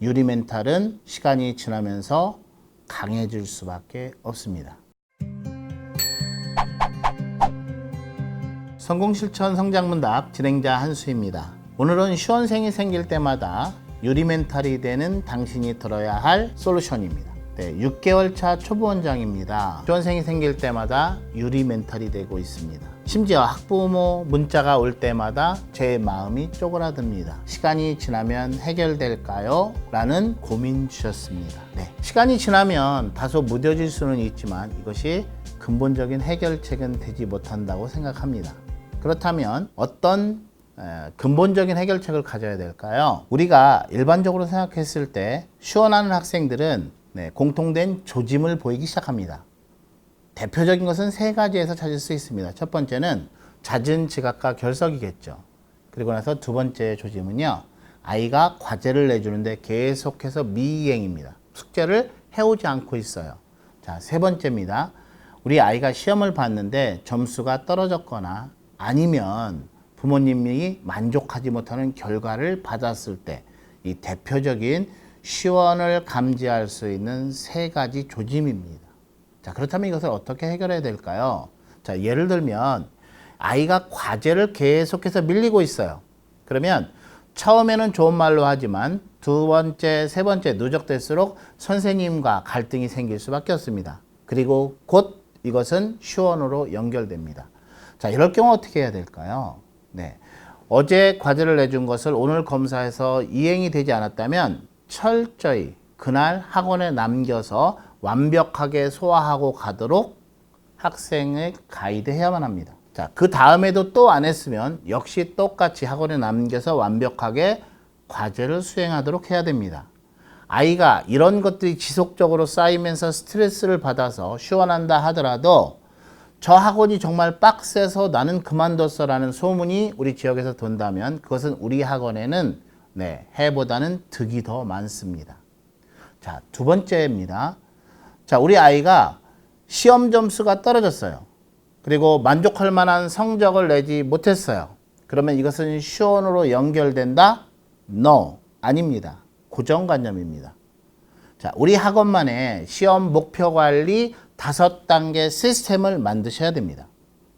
유리 멘탈은 시간이 지나면서 강해질 수밖에 없습니다. 성공실천 성장문답 진행자 한수입니다. 오늘은 시원생이 생길 때마다 유리 멘탈이 되는 당신이 들어야 할 솔루션입니다. 6개월 차 초보 원장입니다. 시원생이 생길 때마다 유리 멘탈이 되고 있습니다. 심지어 학부모 문자가 올 때마다 제 마음이 쪼그라듭니다. 시간이 지나면 해결될까요? 라는 고민 주셨습니다. 시간이 지나면 다소 무뎌질 수는 있지만 이것이 근본적인 해결책은 되지 못한다고 생각합니다. 그렇다면 어떤 근본적인 해결책을 가져야 될까요? 우리가 일반적으로 생각했을 때 시원하는 학생들은 공통된 조짐을 보이기 시작합니다. 대표적인 것은 세 가지에서 찾을 수 있습니다. 첫 번째는 잦은 지각과 결석이겠죠. 그리고 나서 두 번째 조짐은요, 아이가 과제를 내주는데 계속해서 미이행입니다. 숙제를 해오지 않고 있어요. 자, 세 번째입니다. 우리 아이가 시험을 봤는데 점수가 떨어졌거나 아니면 부모님이 만족하지 못하는 결과를 받았을 때 이 대표적인 시원을 감지할 수 있는 세 가지 조짐입니다. 자, 그렇다면 이것을 어떻게 해결해야 될까요? 자, 예를 들면 아이가 과제를 계속해서 밀리고 있어요. 그러면 처음에는 좋은 말로 하지만 두 번째, 세 번째 누적될수록 선생님과 갈등이 생길 수밖에 없습니다. 그리고 곧 이것은 시원으로 연결됩니다. 자, 이럴 경우 어떻게 해야 될까요? 어제 과제를 내준 것을 오늘 검사에서 이행이 되지 않았다면 철저히 그날 학원에 남겨서 완벽하게 소화하고 가도록 학생을 가이드해야만 합니다. 자, 그 다음에도 또 안 했으면 역시 똑같이 학원에 남겨서 완벽하게 과제를 수행하도록 해야 됩니다. 아이가 이런 것들이 지속적으로 쌓이면서 스트레스를 받아서 시원한다 하더라도 저 학원이 정말 빡세서 나는 그만뒀어 라는 소문이 우리 지역에서 돈다면 그것은 우리 학원에는 해보다는 득이 더 많습니다. 자, 두 번째입니다. 자, 우리 아이가 시험 점수가 떨어졌어요. 그리고 만족할 만한 성적을 내지 못했어요. 그러면 이것은 시원으로 연결된다? No, 아닙니다. 고정관념입니다. 자, 우리 학원만의 시험 목표 관리 5단계 시스템을 만드셔야 됩니다.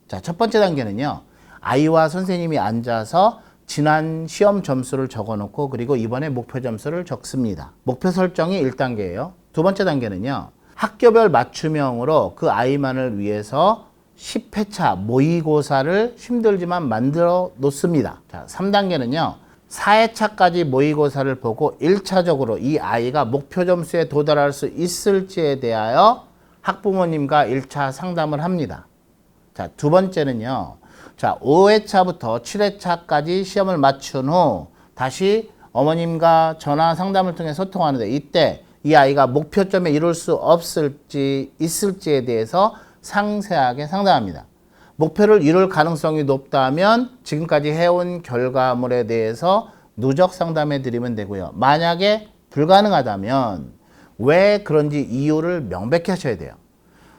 자, 첫 번째 단계는요, 아이와 선생님이 앉아서 지난 시험 점수를 적어 놓고 그리고 이번에 목표 점수를 적습니다. 목표 설정이 1단계예요. 두 번째 단계는요, 학교별 맞춤형으로 그 아이만을 위해서 10회차 모의고사를 힘들지만 만들어 놓습니다. 자, 3단계는요, 4회차까지 모의고사를 보고 1차적으로 이 아이가 목표 점수에 도달할 수 있을지에 대하여 학부모님과 1차 상담을 합니다. 자, 두 번째는요, 자, 5회차부터 7회차까지 시험을 맞춘 후 다시 어머님과 전화 상담을 통해 소통하는데 이때 이 아이가 목표점에 이룰 수 없을지 있을지에 대해서 상세하게 상담합니다. 목표를 이룰 가능성이 높다면 지금까지 해온 결과물에 대해서 누적 상담해 드리면 되고요. 만약에 불가능하다면 왜 그런지 이유를 명백히 하셔야 돼요.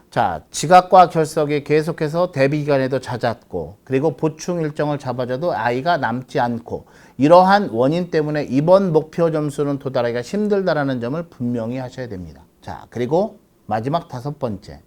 자, 지각과 결석이 계속해서 대비 기간에도 잦았고 그리고 보충 일정을 잡아줘도 아이가 남지 않고 이러한 원인 때문에 이번 목표 점수는 도달하기가 힘들다라는 점을 분명히 하셔야 됩니다. 자, 그리고 마지막 5번째.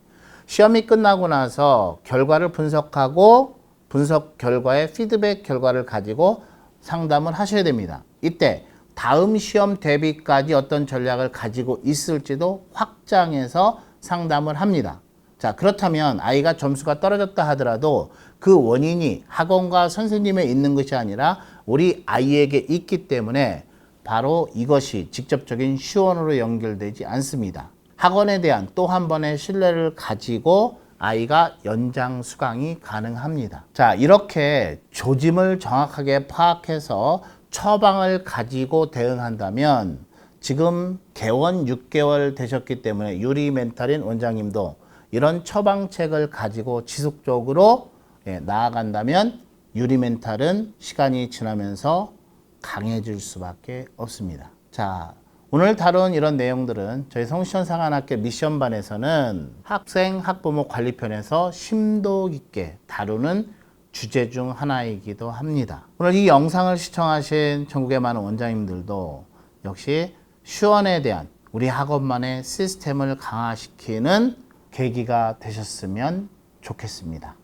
시험이 끝나고 나서 결과를 분석하고 분석 결과의 피드백 결과를 가지고 상담을 하셔야 됩니다. 이때 다음 시험 대비까지 어떤 전략을 가지고 있을지도 확장해서 상담을 합니다. 자, 그렇다면 아이가 점수가 떨어졌다 하더라도 그 원인이 학원과 선생님에 있는 것이 아니라 우리 아이에게 있기 때문에 바로 이것이 직접적인 시원으로 연결되지 않습니다. 학원에 대한 또 한 번의 신뢰를 가지고 아이가 연장 수강이 가능합니다. 자, 이렇게 조짐을 정확하게 파악해서 처방을 가지고 대응한다면 지금 개원 6개월 되셨기 때문에 유리 멘탈인 원장님도 이런 처방책을 가지고 지속적으로 나아간다면 유리 멘탈은 시간이 지나면서 강해질 수밖에 없습니다. 자, 오늘 다룬 이런 내용들은 저희 성시원 상한학교 미션반에서는 학생 학부모 관리편에서 심도 깊게 다루는 주제 중 하나이기도 합니다. 오늘 이 영상을 시청하신 전국의 많은 원장님들도 역시 슈원에 대한 우리 학원만의 시스템을 강화시키는 계기가 되셨으면 좋겠습니다.